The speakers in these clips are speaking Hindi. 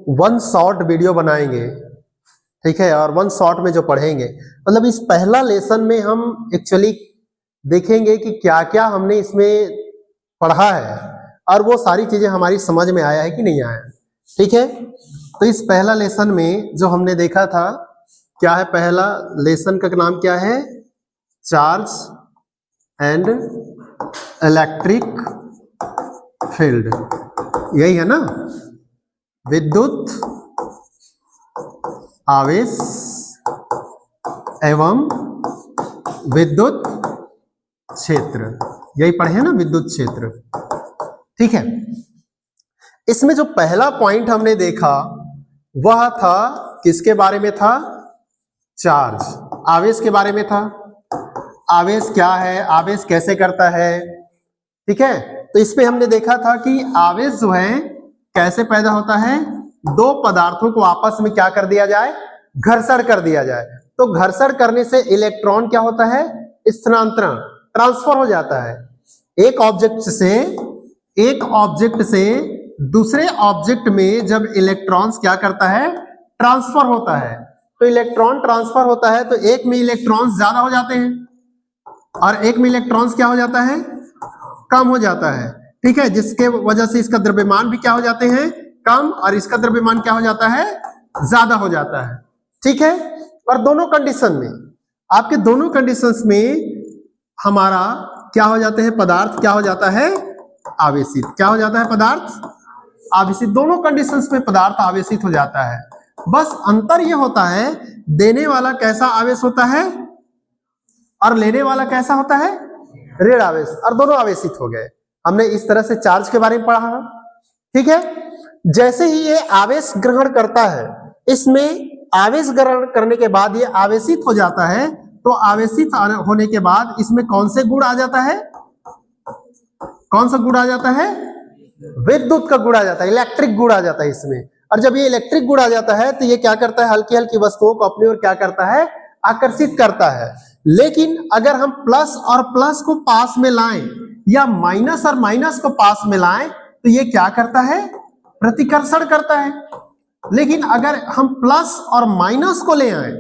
वन शॉट वीडियो बनाएंगे, ठीक है, और वन शॉट में जो पढ़ेंगे, मतलब इस पहला लेसन में हम एक्चुअली देखेंगे कि क्या क्या हमने इसमें पढ़ा है और वो सारी चीजें हमारी समझ में आया है कि नहीं आया, ठीक है। तो इस पहला लेसन में जो हमने देखा था, क्या है पहला लेसन का नाम क्या है, चार्ज एंड इलेक्ट्रिक फील्ड, यही है ना, विद्युत आवेश एवं विद्युत क्षेत्र, यही पढ़े हैं ना, विद्युत क्षेत्र, ठीक है। इसमें जो पहला पॉइंट हमने देखा वह था किसके बारे में था, चार्ज, आवेश के बारे में था। आवेश क्या है, आवेश कैसे करता है, ठीक है। तो इसमें हमने देखा था कि आवेश जो है कैसे पैदा होता है, दो पदार्थों को आपस में क्या कर दिया जाए, घर्षण कर दिया जाए। तो घर्षण करने से इलेक्ट्रॉन क्या होता है, स्थानांतरण, ट्रांसफर हो जाता है। एक ऑब्जेक्ट से दूसरे ऑब्जेक्ट में जब इलेक्ट्रॉन्स क्या करता है, ट्रांसफर होता है, तो इलेक्ट्रॉन ट्रांसफर होता है तो एक में इलेक्ट्रॉन्स ज्यादा हो जाते हैं और एक में इलेक्ट्रॉन्स क्या हो जाता है, कम हो जाता है, ठीक है, जिसके वजह से इसका द्रव्यमान भी क्या हो जाते हैं, कम, और इसका द्रव्यमान क्या हो जाता है, ज्यादा हो जाता है, ठीक है। और दोनों कंडीशन में, आपके दोनों कंडीशंस में हमारा क्या हो जाते हैं, पदार्थ क्या हो जाता है, आवेशित, क्या हो जाता है, पदार्थ आवेशित, दोनों कंडीशंस में पदार्थ आवेशित हो जाता है। बस अंतर यह होता है, देने वाला कैसा आवेश होता है और लेने वाला कैसा होता है, ऋण आवेश, और दोनों आवेशित हो गए। हमने इस तरह से चार्ज के बारे में पढ़ा, ठीक है। जैसे ही ये आवेश ग्रहण करता है, इसमें आवेश ग्रहण करने के बाद ये आवेशित हो जाता है, तो आवेशित होने के बाद इसमें कौन से गुण आ जाता है, कौन सा गुण आ जाता है, विद्युत का गुण आ जाता है, इलेक्ट्रिक गुण आ जाता है इसमें। और जब ये इलेक्ट्रिक गुण आ जाता है तो ये क्या करता है, हल्की हल्की वस्तुओं को अपनी ओर क्या करता है, आकर्षित करता है। लेकिन अगर हम प्लस और प्लस को पास में लाएं या माइनस और माइनस को पास में लाएं तो ये क्या करता है, प्रतिकर्षण करता है। लेकिन अगर हम प्लस और माइनस को ले आए,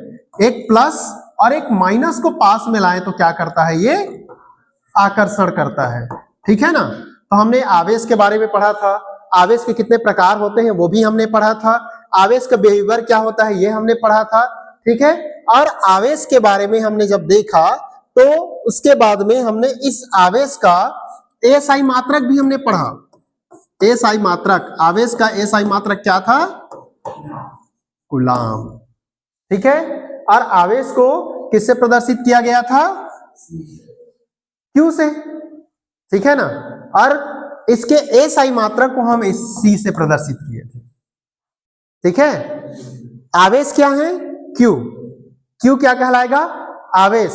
एक प्लस और एक माइनस को पास में लाएं तो क्या करता है, ये आकर्षण करता है, ठीक है ना। तो हमने आवेश के बारे में पढ़ा था, आवेश के कितने प्रकार होते हैं वो भी हमने पढ़ा था, आवेश का बिहेवियर क्या होता है ये हमने पढ़ा था, ठीक है। और आवेश के बारे में हमने जब देखा तो उसके बाद में हमने इस आवेश का एसआई मात्रक भी हमने पढ़ा। एसआई मात्रक, आवेश का एसआई मात्रक क्या था, कूलाम, ठीक है। और आवेश को किससे प्रदर्शित किया गया था, क्यू से, ठीक है ना। और इसके एसआई मात्रक को हम इस सी से प्रदर्शित किए थे, ठीक है। आवेश क्या है, क्यू, क्यू क्या कहलाएगा, आवेश,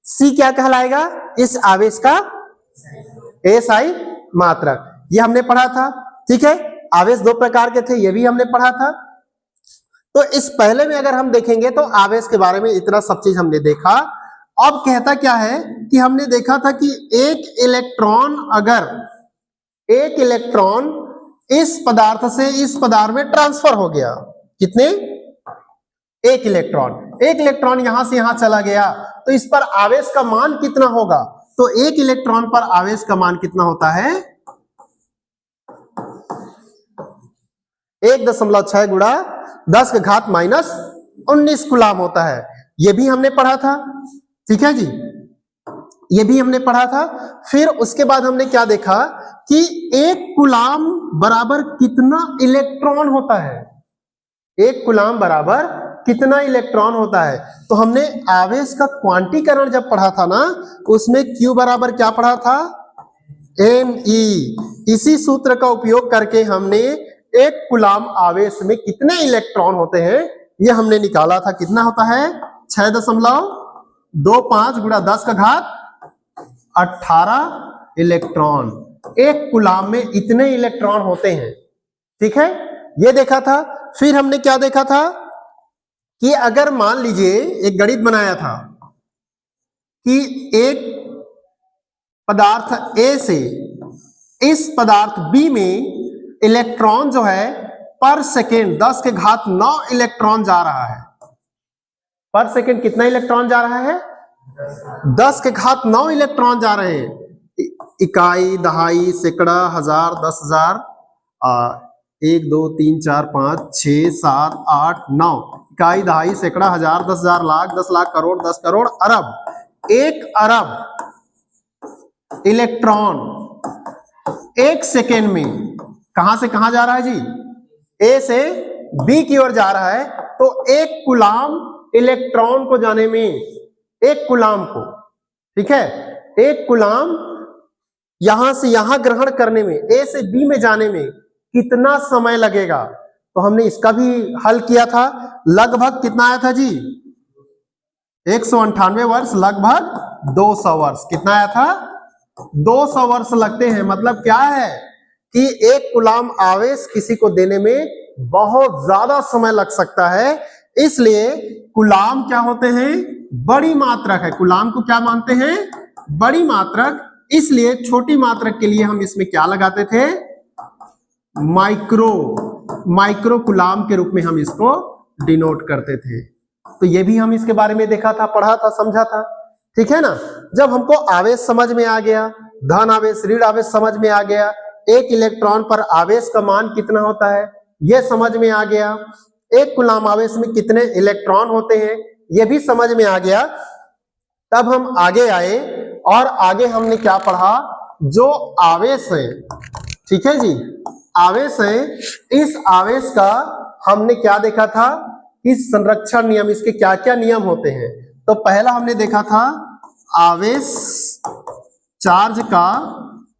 सी क्या कहलाएगा, इस आवेश का एसआई मात्रक, ये हमने पढ़ा था, ठीक है। आवेश दो प्रकार के थे, ये भी हमने पढ़ा था। तो इस पहले में अगर हम देखेंगे तो आवेश के बारे में इतना सब चीज हमने देखा। अब कहता क्या है कि हमने देखा था कि एक इलेक्ट्रॉन, अगर एक इलेक्ट्रॉन इस पदार्थ से इस पदार्थ में ट्रांसफर हो गया, कितने, एक इलेक्ट्रॉन यहां से यहां चला गया, तो इस पर आवेश का मान कितना होगा, तो एक इलेक्ट्रॉन पर आवेश का मान कितना होता है, 1.6 गुणा 10⁻⁻19 कूलाम होता है। ये भी हमने पढ़ा था, ठीक है जी, ये भी हमने पढ़ा था। फिर उसके बाद हमने क्या देखा कि एक कूलाम बराबर कितना इलेक्ट्रॉन होता है, एक कूलाम बराबर कितना इलेक्ट्रॉन होता है। तो हमने आवेश का क्वांटीकरण जब पढ़ा था ना, उसमें Q बराबर क्या पढ़ा था, Me। इसी सूत्र का उपयोग करके हमने एक कूलाम आवेश में कितने इलेक्ट्रॉन होते हैं ये हमने निकाला था। कितना होता है, 6.25 गुणा 10⁻18 इलेक्ट्रॉन, एक कूलाम में इतने इलेक्ट्रॉन होते हैं, ठीक है, ये देखा था। फिर हमने क्या देखा था कि अगर मान लीजिए एक गणित बनाया था कि एक पदार्थ A से इस पदार्थ B में इलेक्ट्रॉन जो है पर सेकेंड 10 के घात 9 इलेक्ट्रॉन जा रहा है। पर सेकेंड कितना इलेक्ट्रॉन जा रहा है? 10 के घात 9 इलेक्ट्रॉन जा रहे हैं। इकाई, दहाई, सैकड़ा, हजार, 10,000, 1 2 3 4 5 6 7 8 9। इकाई, दहाई, सैकड़ा, हजार, 10,000, लाख, 10 लाख, करोड़, 10 करोड़, अरब। 1 अरब इलेक्ट्रॉन 1 सेकेंड में कहां से कहां जा रहा है जी? ए से बी की ओर जा रहा है। तो 1 कूलाम इलेक्ट्रॉन को जाने में, 1 कूलाम को, ठीक है, 1 कूलाम यहां से यहां ग्रहण करने में, ए से बी में जाने में कितना समय लगेगा? तो हमने इसका भी हल किया था। लगभग कितना आया था जी? 198 वर्ष, लगभग 200 वर्ष। कितना आया था? 200 वर्ष लगते हैं। मतलब क्या है कि 1 कूलाम आवेश किसी को देने में बहुत ज्यादा समय लग सकता है। इसलिए कूलाम क्या होते हैं? बड़ी मात्रक है। कूलाम को क्या मानते हैं? बड़ी मात्रक। इसलिए छोटी मात्रक के लिए हम इसमें क्या लगाते थे? माइक्रो कूलाम के रूप में हम इसको डिनोट करते थे। तो ये भी हम इसके बारे में देखा था, पढ़ा था, समझा था, ठीक है ना। जब हमको आवेश समझ में आ गया, धन आवेश, ऋण आवेश समझ में आ गया, 1 इलेक्ट्रॉन पर आवेश का मान कितना होता है यह समझ में आ गया, 1 कूलाम आवेश में कितने इलेक्ट्रॉन होते हैं यह भी समझ में आ गया। तब हम आगे आए और आगे हमने क्या पढ़ा? जो आवेश है, ठीक है जी, आवेश है, इस आवेश का हमने क्या देखा था? इस संरक्षण नियम, इसके क्या क्या नियम होते हैं। तो पहला हमने देखा था आवेश चार्ज का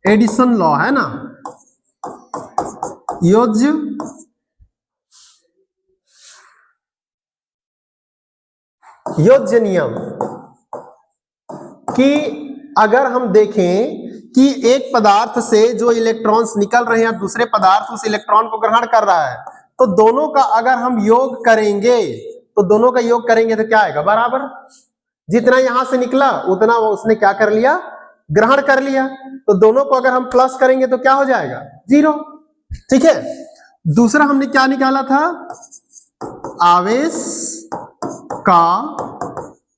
एडिशन लॉ, है ना, योज्य नियम, कि अगर हम देखें कि एक पदार्थ से जो इलेक्ट्रॉन्स निकल रहे हैं दूसरे पदार्थ उस इलेक्ट्रॉन को ग्रहण कर रहा है, तो दोनों का अगर हम योग करेंगे तो दोनों का योग करेंगे तो क्या आएगा? बराबर। जितना यहां से निकला उतना वो उसने क्या कर लिया? ग्रहण कर लिया। तो दोनों को अगर हम प्लस करेंगे तो क्या हो जाएगा? 0, ठीक है। दूसरा हमने क्या निकाला था? आवेश का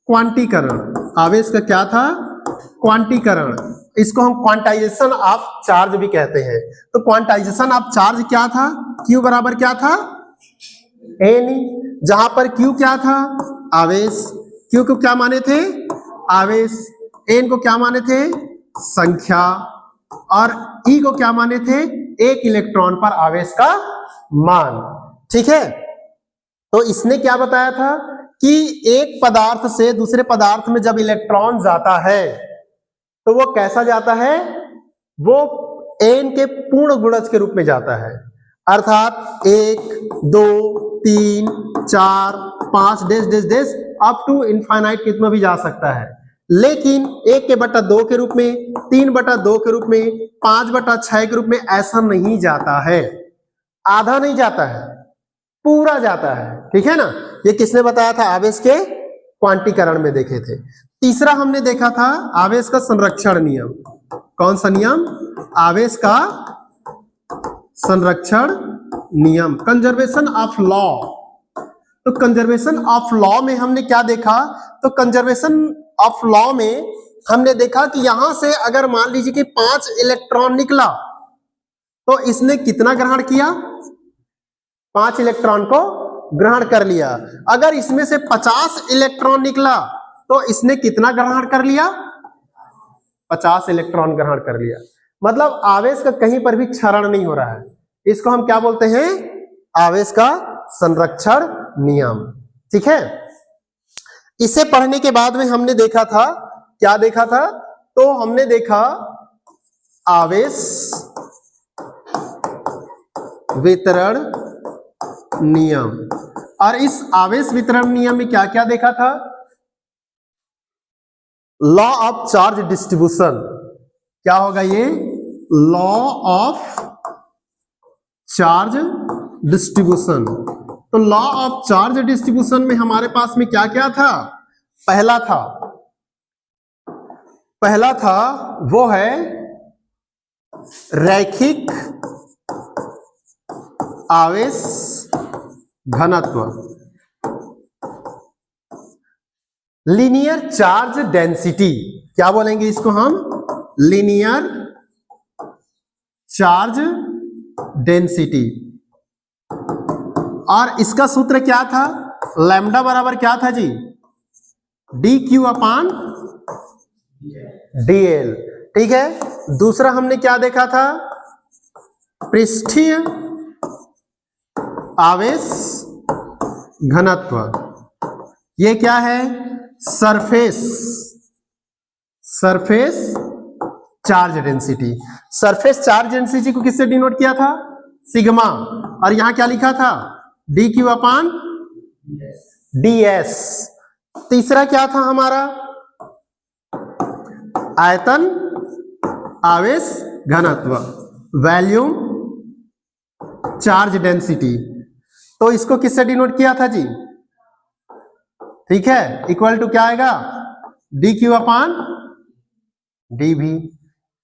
क्वांटीकरण। आवेश का क्या था? क्वांटीकरण। इसको हम क्वांटाइजेशन ऑफ चार्ज भी कहते हैं। तो क्वांटाइजेशन ऑफ चार्ज क्या था? Q बराबर क्या था? n। जहां पर Q क्या था? आवेश। Q को क्या माने थे? आवेश। n को क्या माने थे? संख्या। और E को क्या माने थे? 1 इलेक्ट्रॉन पर आवेश का मान, ठीक है। तो इसने क्या बताया था कि एक पदार्थ से दूसरे पदार्थ में जब इलेक्ट्रॉन जाता है तो वो कैसा जाता है? वो n के पूर्ण गुणज के रूप में जाता है। अर्थात 1 2 3 4 5 dash dash dash up to infinite कितना भी जा सकता है। लेकिन 1/2 के रूप में, 3/2 के रूप में, 5/6 के रूप में ऐसा नहीं जाता है। आधा नहीं जाता है, पूरा जाता है, ठीक है ना। ये किसने बताया था? आवेश के क्वांटीकरण में देखे थे। तीसरा हमने देखा था आवेश का संरक्षण नियम। कौन सा नियम? आवेश का संरक्षण नियम, कंजर्वेशन ऑफ लॉ। तो कंजर्वेशन ऑफ लॉ में हमने क्या देखा? तो कंजर्वेशन ऑफ लॉ में हमने देखा कि यहां से अगर मान लीजिए कि 5 इलेक्ट्रॉन निकला तो इसने कितना ग्रहण किया? 5 इलेक्ट्रॉन को ग्रहण कर लिया। अगर इसमें से 50 इलेक्ट्रॉन निकला तो इसने कितना ग्रहण कर लिया? 50 इलेक्ट्रॉन ग्रहण कर लिया। मतलब आवेश का कहीं पर भी क्षरण नहीं हो रहा है। इसको हम क्या बोलते हैं? आवेश का संरक्षण नियम, ठीक है। इसे पढ़ने के बाद में हमने देखा था, क्या देखा था? तो हमने देखा आवेश वितरण नियम। और इस आवेश वितरण नियम में क्या क्या देखा था? Law of charge distribution. क्या होगा ये? Law of charge distribution. तो लॉ ऑफ चार्ज डिस्ट्रीब्यूशन में हमारे पास में क्या क्या था? पहला था वो है रैखिक आवेश घनत्व, लीनियर चार्ज डेंसिटी, क्या बोलेंगे इसको हम? Linear charge density. और इसका सूत्र क्या था? लैम्डा बराबर क्या था जी? डी क्यू अपान डी एल। ठीक है, दूसरा हमने क्या देखा था? पृष्ठीय आवेश घनत्व। ये क्या है? Surface charge density. Surface charge density को किससे डिनोट किया था? सिग्मा। और यहां क्या लिखा था? डी क्यू अपान डी एस। तीसरा क्या था हमारा? आयतन आवेश घनत्व, वॉल्यूम चार्ज डेंसिटी। तो इसको किससे डिनोट किया था जी? ठीक है, इक्वल टू क्या आएगा? डी क्यू अपान डी भी,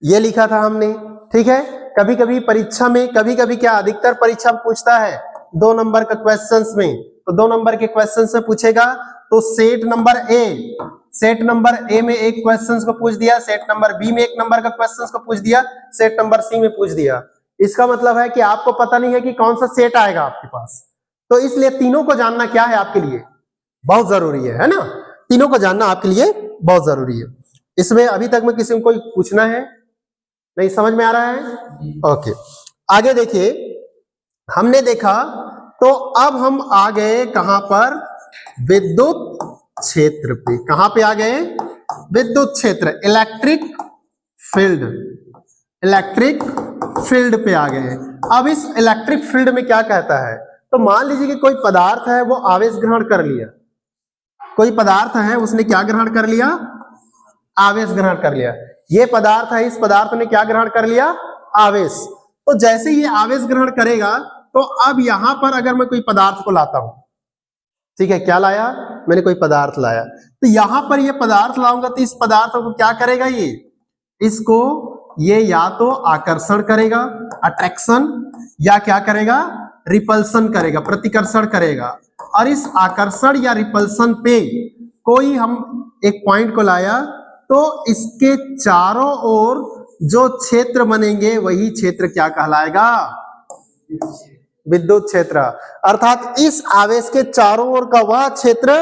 ये लिखा था हमने। ठीक है, कभी कभी परीक्षा में, कभी कभी क्या अधिकतर परीक्षा में पूछता है 2 नंबर का क्वेश्चंस में, तो 2 नंबर के क्वेश्चन से पूछेगा तो सेट नंबर ए में एक क्वेश्चन को पूछ दिया, सेट नंबर बी में एक नंबर का क्वेश्चन को पूछ दिया, सेट नंबर सी में पूछ दिया। इसका मतलब है कि आपको पता नहीं है कि कौन सा सेट आएगा आपके पास, तो इसलिए तीनों को जानना क्या है आपके लिए बहुत जरूरी है ना? तीनों को जानना आपके लिए बहुत जरूरी है। इसमें अभी तक में किसी को कोई पूछना है? नहीं समझ में आ रहा है? ओके, आगे देखिए, हमने देखा तो अब हम आ गए कहां पर? विद्युत क्षेत्र पे। कहां पे आ गए? विद्युत क्षेत्र, इलेक्ट्रिक फील्ड पे आ गए। अब इस इलेक्ट्रिक फील्ड में क्या कहता है? तो मान लीजिए कि कोई पदार्थ है वो आवेश ग्रहण कर लिया, कोई पदार्थ है उसने क्या ग्रहण कर लिया? आवेश ग्रहण कर लिया। ये पदार्थ है, इस पदार्थ ने क्या ग्रहण कर लिया? आवेश। तो जैसे ये आवेश ग्रहण करेगा, तो अब यहां पर अगर मैं कोई पदार्थ को लाता हूं, ठीक है, क्या लाया? मैंने कोई पदार्थ लाया, तो यहां पर ये पदार्थ लाऊंगा तो इस पदार्थ को क्या करेगा? इसको ये या तो आकर्षण करेगा, अट्रैक्शन, या क्या करेगा? रिपल्सन करेगा, प्रतिकर्षण करेगा। और इस आकर्षण या रिपल्सन पे कोई हम एक पॉइंट को लाया तो इसके चारों ओर जो क्षेत्र बनेंगे वही क्षेत्र क्या कहलाएगा? विद्युत क्षेत्र। अर्थात इस आवेश के चारों ओर का वह क्षेत्र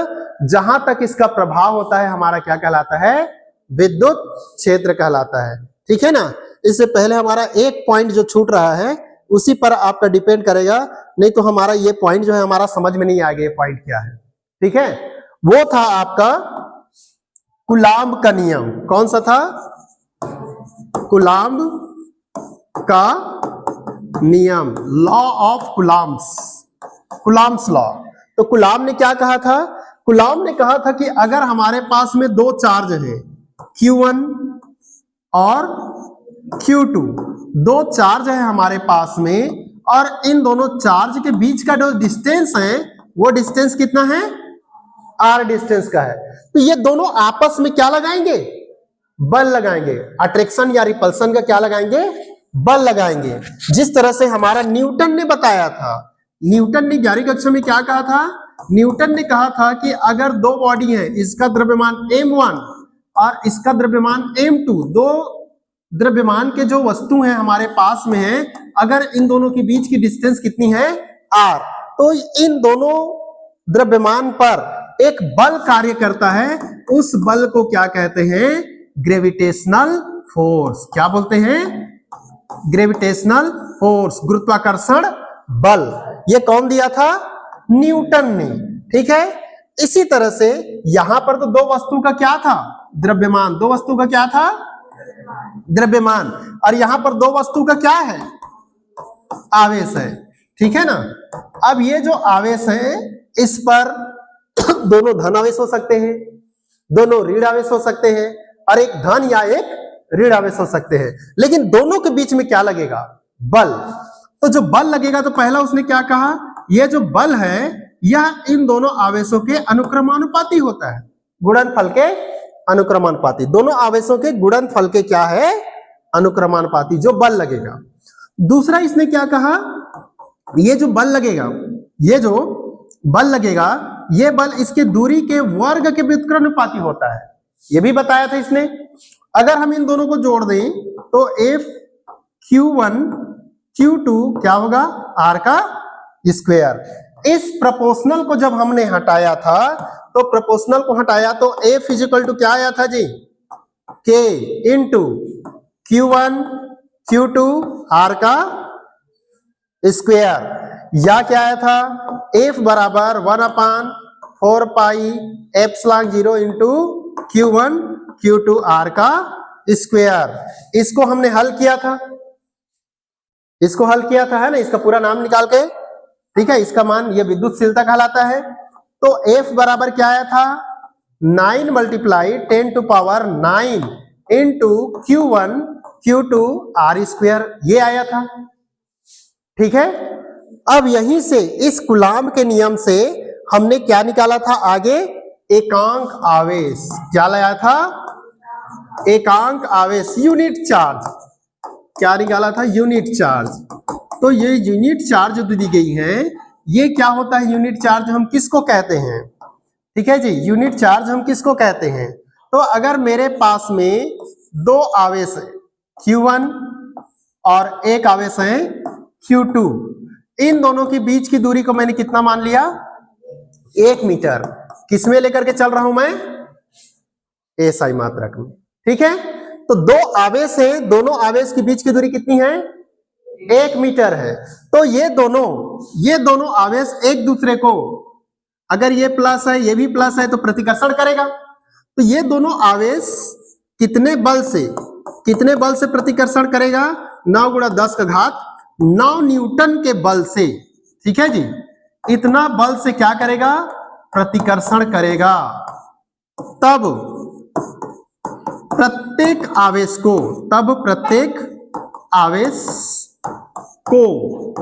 जहां तक इसका प्रभाव होता है हमारा क्या कहलाता है? विद्युत क्षेत्र कहलाता है। ठीक है ना? इससे पहले हमारा एक पॉइंट जो छूट रहा है उसी पर आपका डिपेंड करेगा, नहीं तो हमारा ये पॉइंट जो है हमारा समझ में नहीं आएगा ये पॉइंट क्या है। ठीक है, वो था आपका कूलाम्ब का नियम। कौन सा था? कूलाम्ब का नियम, लॉ ऑफ कूलाम्ब्स लॉ। तो कूलाम्ब ने क्या कहा था? कूलाम्ब ने कहा था कि अगर हमारे पास में दो चार्ज है Q1 और Q2, दो चार्ज है हमारे पास में, और इन दोनों चार्ज के बीच का जो डिस्टेंस है वो डिस्टेंस कितना है? R डिस्टेंस का है। तो ये दोनों आपस में क्या लगाएंगे? बल लगाएंगे। अट्रैक्शन या रिपल्सन का क्या लगाएंगे? बल लगाएंगे। जिस तरह से हमारा न्यूटन ने बताया था, न्यूटन ने 11वीं कक्षा में क्या कहा था? न्यूटन ने कहा था कि अगर दो बॉडी है, इसका द्रव्यमान m1 और इसका द्रव्यमान m2, दो द्रव्यमान के जो वस्तु हैं हमारे पास में है, अगर इन दोनों के बीच की डिस्टेंस कितनी है? r, तो इन दोनों द्रव्यमान पर एक बल कार्य करता है, उस बल को क्या कहते हैं? Gravitational force. क्या बोलते हैं? ग्रेविटेशनल फोर्स, गुरुत्वाकर्षण बल। ये कौन दिया था? न्यूटन ने। ठीक है, इसी तरह से यहां पर तो दो वस्तु का क्या था? द्रव्यमान। दो वस्तु का क्या था? द्रव्यमान। और यहां पर दो वस्तु का क्या है? आवेश है। ठीक है ना? अब ये जो आवेश है इस पर दोनों धन आवेश हो सकते हैं, दोनों ऋण आवेश हो सकते हैं, और एक धन या एक ऋण आवेश हो सकते हैं, लेकिन दोनों के बीच में क्या लगेगा? बल। तो जो बल लगेगा, तो पहला उसने क्या कहा? यह जो बल है यह इन दोनों आवेशों के अनुक्रमानुपाती होता है, गुणनफल के अनुक्रमानुपाती। दोनों आवेशों के गुणनफल के क्या है? अनुक्रमानुपाती, जो बल लगेगा। दूसरा इसने क्या कहा? ये जो बल लगेगा, ये जो बल लगेगा, ये बल इसके दूरी के वर्ग के व्युत्क्रमानुपाती होता है, ये भी बताया था इसने। अगर हम इन दोनों को जोड़ दें तो F Q1 Q2 क्या होगा, R का स्क्वायर। इस प्रोपोर्शनल को जब हमने हटाया था, तो प्रोपोर्शनल को हटाया तो F इजिकल टू क्या आया था जी, K into Q1 Q2 R का स्क्वायर, या क्या आया था, F बराबर 1/4 pi epsilon 0 into Q1 Q2 R का स्क्वायर। इसको हमने हल किया था, इसको हल किया था, है ना, इसका पूरा नाम निकाल के, ठीक है, इसका मान ये विद्युतशीलता कहलाता है। तो F बराबर क्या आया था, 9 multiply 10 to power 9 into Q1 Q2 R square, ये आया था, ठीक है। अब यहीं से इस कूलाम के नियम से हमने क्या निकाला था आगे, एकांक आवेश, क्या लाया था, एकांक आवेश, यूनिट चार्ज, क्या निकाला था, यूनिट चार्ज। तो ये यूनिट चार्ज जो दी गई है, ये क्या होता है, यूनिट चार्ज हम किसको कहते हैं, ठीक है जी, यूनिट चार्ज हम किसको कहते हैं। तो अगर मेरे पास में दो आवेश है Q1 और एक आवेश है Q2, इन दोनों के बीच की दूरी को मैंने कितना मान लिया, 1 मीटर, किसमें लेकर के चल रहा हूं मैं, एसआई मात्रक में, ठीक है। तो दो आवेश हैं, दोनों आवेश के बीच की दूरी कितनी है, 1 मीटर है। तो ये दोनों आवेश एक दूसरे को, अगर ये प्लस है ये भी प्लस है, तो प्रतिकर्षण करेगा। तो ये दोनों आवेश कितने बल से प्रतिकर्षण करेगा, 9 गुणा 10 का घात 9 न्यूटन के बल से, ठीक है जी, इतना बल से क्या करेगा, प्रतिकर्षण करेगा। तब प्रत्येक आवेश को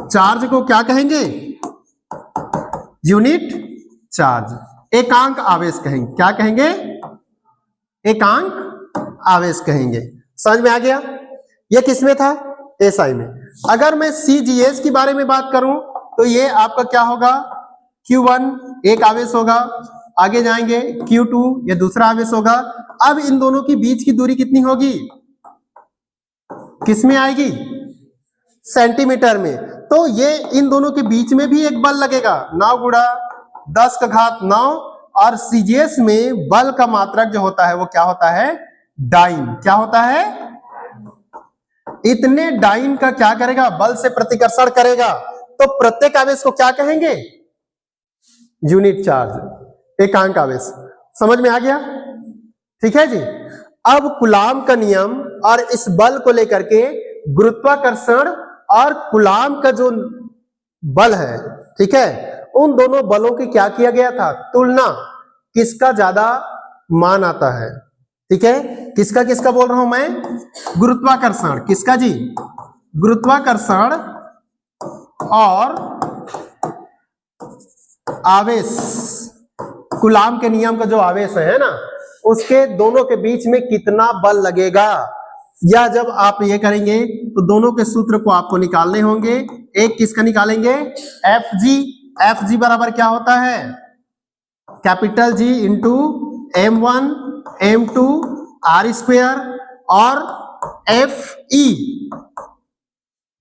चार्ज को क्या कहेंगे, यूनिट चार्ज, एकांक आवेश कहेंगे, क्या कहेंगे, एकांक आवेश कहेंगे। समझ में आ गया, ये किसमें था, एसआई में। अगर मैं सीजीएस के बारे में बात करूं तो ये आपका क्या होगा, Q1 एक आवेश होगा, आगे जाएंगे Q2 ये दूसरा आवेश होगा। अब इन दोनों के बीच की दूरी कितनी होगी, किसमें आएगी, सेंटीमीटर में। तो ये इन दोनों के बीच में भी एक बल लगेगा, 9 गुणा 10 का घात 9, और सीजीएस में बल का मात्रक जो होता है वो क्या होता है, डाइन, क्या होता है, इतने डाइन का क्या करेगा, बल से प्रतिकर्षण करेगा। तो प्रत्येक आवेश को क्या कहेंगे, यूनिट चार्ज, एकांक आवेश। समझ में आ गया, ठीक है जी। अब कूलाम का नियम और इस बल को लेकर के गुरुत्वाकर्षण और कूलाम का जो बल है, ठीक है, उन दोनों बलों की क्या किया गया था, तुलना, किसका ज्यादा मान आता है, ठीक है, किसका किसका बोल रहा हूं मैं, गुरुत्वाकर्षण, किसका जी, गुरुत्वाकर्षण और आवेश, कूलाम के नियम का जो आवेश है ना, उसके दोनों के बीच में कितना बल लगेगा। या जब आप ये करेंगे तो दोनों के सूत्र को आपको निकालने होंगे। एक किसका निकालेंगे, एफ जी बराबर क्या होता है, capital G into M1 M2 R square, और Fe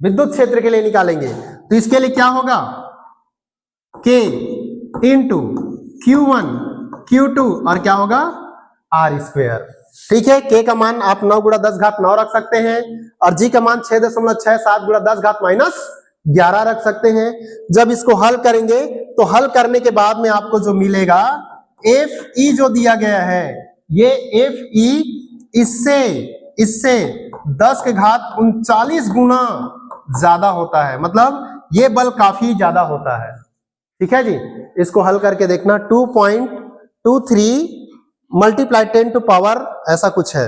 विद्युत क्षेत्र के लिए निकालेंगे तो इसके लिए क्या होगा, K इंटू Q1 Q2 और क्या होगा, R स्क्वायर, ठीक है। K का मान आप 9 गुणा 10 घात 9 रख सकते हैं, और G का मान 6.67 गुणा 10 घात -11 रख सकते हैं। जब इसको हल करेंगे तो हल करने के बाद में आपको जो मिलेगा, Fe जो दिया गया है, ये Fe इससे 10 के घात 39 गुना ज्यादा होता है, मतलब ये बल काफी ज्यादा होता है, ठीक है जी। इसको हल करके देखना, 2.23 मल्टीप्लाई 10 टू पावर ऐसा कुछ है,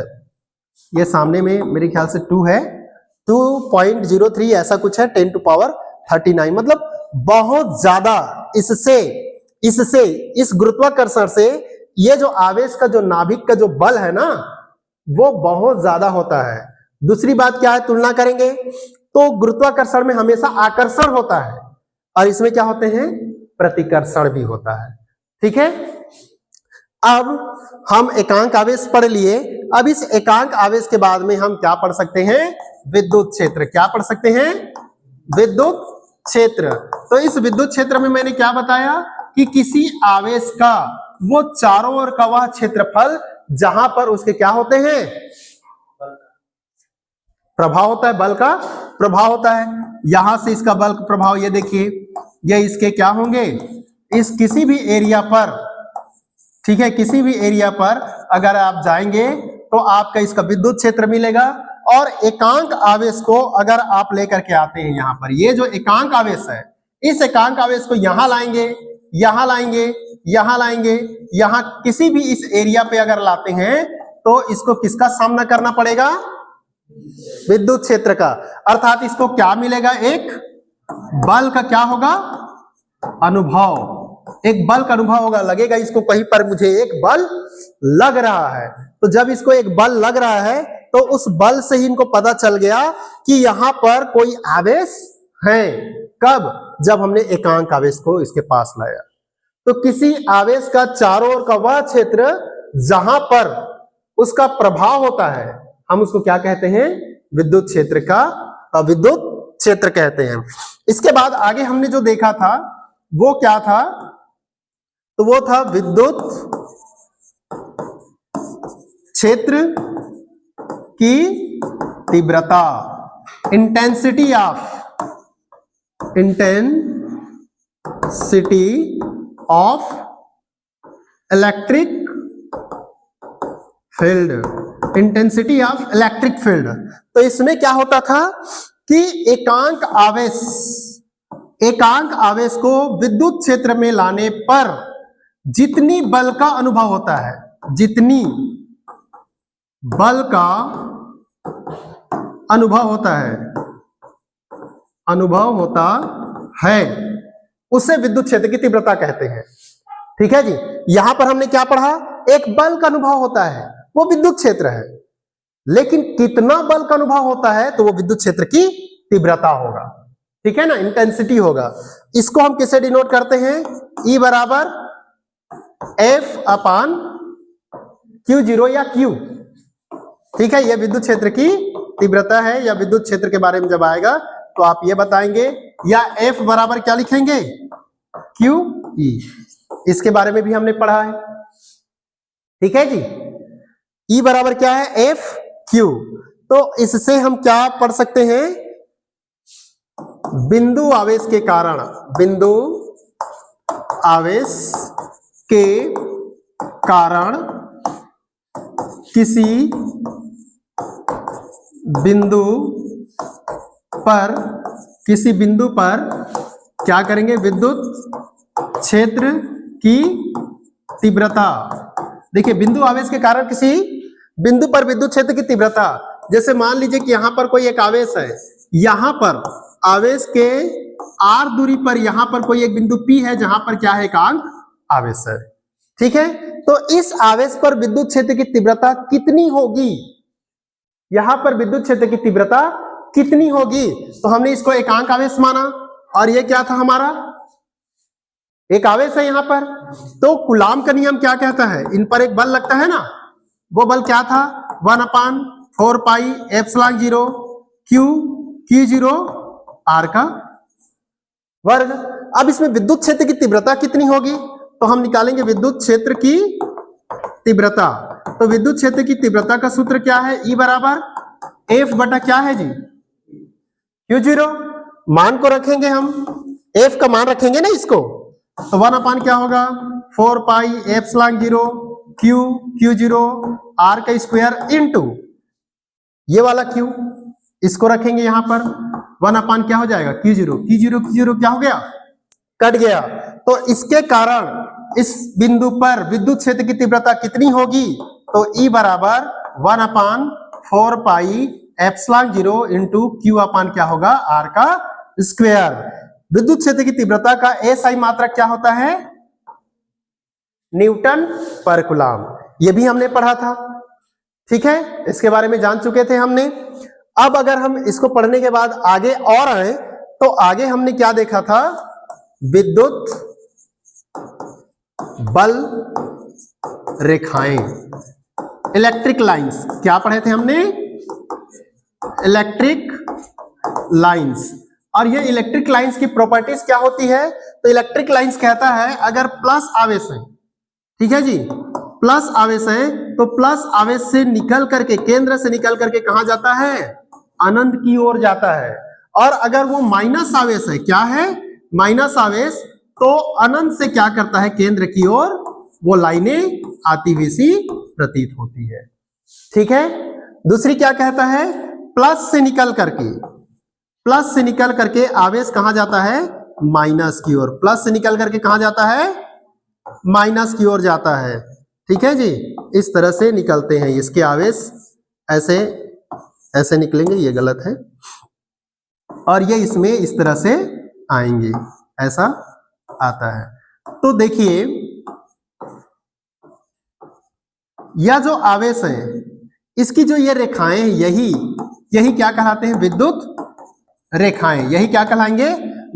ये सामने में मेरे ख्याल से 2 है, 2.03 ऐसा कुछ है, 10 टू पावर 39, मतलब बहुत ज्यादा। इससे इस गुरुत्वाकर्षण से ये जो आवेश का जो नाभिक का जो बल है ना, वो बहुत ज्यादा होता है। दूसरी बात क्या है, तुलना करेंगे तो गुरुत्वाकर्षण में हमेशा आकर्षण होता है, और इसमें क्या होते हैं, प्रतिकर्षण भी होता है। ठीक है, अब हम एकांक आवेश पढ़ लिए। अब इस एकांक आवेश के बाद में हम क्या पढ़ सकते हैं, विद्युत क्षेत्र। क्या पढ़ सकते हैं, विद्युत क्षेत्र। तो इस विद्युत क्षेत्र में मैंने क्या बताया कि किसी आवेश का वो चारों ओर का वह क्षेत्रफल जहां पर उसके क्या होते हैं, प्रभाव होता है, बल का प्रभाव होता है। यहां से इसका बल प्रभाव, ये देखिए, ये इसके क्या होंगे, इस किसी भी एरिया पर, ठीक है, किसी भी एरिया पर अगर आप जाएंगे तो आपका इसका विद्युत क्षेत्र मिलेगा। और एकांक आवेश को अगर आप लेकर के आते हैं यहां पर, ये जो एकांक आवेश है, इस एकांक आवेश को यहां लाएंगे, यहां लाएंगे, यहां लाएंगे, यहां किसी भी इस एरिया पे अगर लाते हैं तो इसको किसका सामना करना पड़ेगा, विद्युत क्षेत्र का। अर्थात इसको क्या मिलेगा, एक बल का क्या होगा, अनुभव। एक बल का अनुभव होगा, लगेगा इसको कहीं पर मुझे एक बल लग रहा है। तो जब इसको एक बल लग रहा है तो उस बल से ही इनको पता चल गया कि यहां पर कोई आवेश है। कब, जब हमने एकांक आवेश को इसके पास लाया। तो किसी आवेश का चारों ओर का वह क्षेत्र जहां पर उसका प्रभाव होता है, हम उसको क्या कहते हैं, विद्युत क्षेत्र का, विद्युत क्षेत्र कहते हैं। इसके बाद आगे हमने जो देखा था वो क्या था, तो वो था विद्युत क्षेत्र की तीव्रता, intensity of electric field, intensity of electric field. तो इसमें क्या होता था कि एकांक आवेश को विद्युत क्षेत्र में लाने पर जितनी बल का अनुभव होता है, जितनी बल का अनुभव होता है उसे विद्युत क्षेत्र की तीव्रता कहते हैं। ठीक है जी, यहां पर हमने क्या पढ़ा, एक बल का अनुभव होता है, वो विद्युत क्षेत्र है, लेकिन कितना बल का अनुभव होता है तो वो विद्युत क्षेत्र की तीव्रता होगा। ठीक है ना, इंटेंसिटी होगा। इसको हम किससे डिनोट करते हैं, E बराबर F/Q0 या Q। ठीक है, यह विद्युत क्षेत्र की तीव्रता है, या विद्युत क्षेत्र के बारे में जब आएगा तो आप ये बताएंगे, या F बराबर क्या लिखेंगे, QE। इसके बारे में भी हमने पढ़ा है। ठीक है जी, E बराबर क्या है, FQ। तो इससे हम क्या पढ़ सकते हैं, बिंदु आवेश के कारण, बिंदु आवेश के कारण किसी बिंदु पर क्या करेंगे, विद्युत क्षेत्र की तीव्रता। देखिए, बिंदु आवेश के कारण किसी बिंदु पर विद्युत क्षेत्र की तीव्रता, जैसे मान लीजिए कि यहां पर कोई एक आवेश है, यहां पर आवेश के r दूरी पर यहां पर कोई एक बिंदु P है जहां पर क्या है, एकांक आवेश है। ठीक है, तो इस आवेश पर विद्युत क्षेत्र की तीव्रता कितनी होगी, यहां पर विद्युत क्षेत्र की तीव्रता कितनी होगी। तो हमने इसको एकांक आवेश माना, और ये क्या था हमारा, एक आवेश है यहां पर। तो कूलाम का नियम क्या कहता है, इन पर एक बल लगता है ना, वो बल क्या था, 1/4 पाई एप्सिलॉन 0 Q0 R का वर्ग। अब इसमें विद्युत क्षेत्र की तीव्रता कितनी होगी, तो हम निकालेंगे विद्युत क्षेत्र की तीव्रता। तो विद्युत क्षेत्र की तीव्रता का सूत्र क्या है, E बराबर F बटा क्या है जी, Q0। मान को रखेंगे हम, F का मान रखेंगे ना इसको, तो 1/, क्या होगा, 4 पाई एप्सिलॉन 0 Q0 R का स्क्वायर इंटू ये वाला Q, इसको रखेंगे यहां पर, 1/, क्या हो जाएगा, Q0 क्या हो गया, कट गया। तो इसके कारण इस बिंदु पर विद्युत क्षेत्र की तीव्रता कितनी होगी, तो E बराबर 1/4 पाई एप्सिलॉन 0 इंटू Q/, क्या होगा, R का स्क्वायर। विद्युत क्षेत्र की तीव्रता का SI मात्रक क्या होता है, न्यूटन पर कूलाम। ये भी हमने पढ़ा था। ठीक है, इसके बारे में जान चुके थे हमने। अब अगर हम इसको पढ़ने के बाद आगे और आए, तो आगे हमने क्या देखा था विद्युत बल रेखाएं, इलेक्ट्रिक लाइंस। क्या पढ़े थे हमने? Electric lines. और ये इलेक्ट्रिक लाइंस की प्रॉपर्टीज क्या होती है? तो इलेक्ट्रिक लाइंस कहता है अगर प्लस आवेश है, ठीक है जी, प्लस आवेश है तो प्लस आवेश से निकल करके, केंद्र से निकल करके कहां जाता है? अनंत की ओर जाता है। और अगर वो माइनस आवेश है, क्या है? माइनस आवेश, तो अनंत से क्या करता है? केंद्र की ओर वो लाइनें आती हुई सी प्रतीत होती है। ठीक है। दूसरी क्या कहता है? प्लस से निकल करके, प्लस से निकल करके आवेश कहां जाता है? माइनस की ओर। प्लस से निकल करके कहां जाता है? माइनस की ओर जाता है। ठीक है जी, इस तरह से निकलते हैं इसके आवेश, ऐसे ऐसे निकलेंगे, ये गलत है, और ये इसमें इस तरह से आएंगे, ऐसा आता है। तो देखिए, यह जो आवेश है, इसकी जो ये रेखाएं हैं, यही क्या कहलाते हैं? विद्युत रेखाएं। यही क्या कहलाएंगे?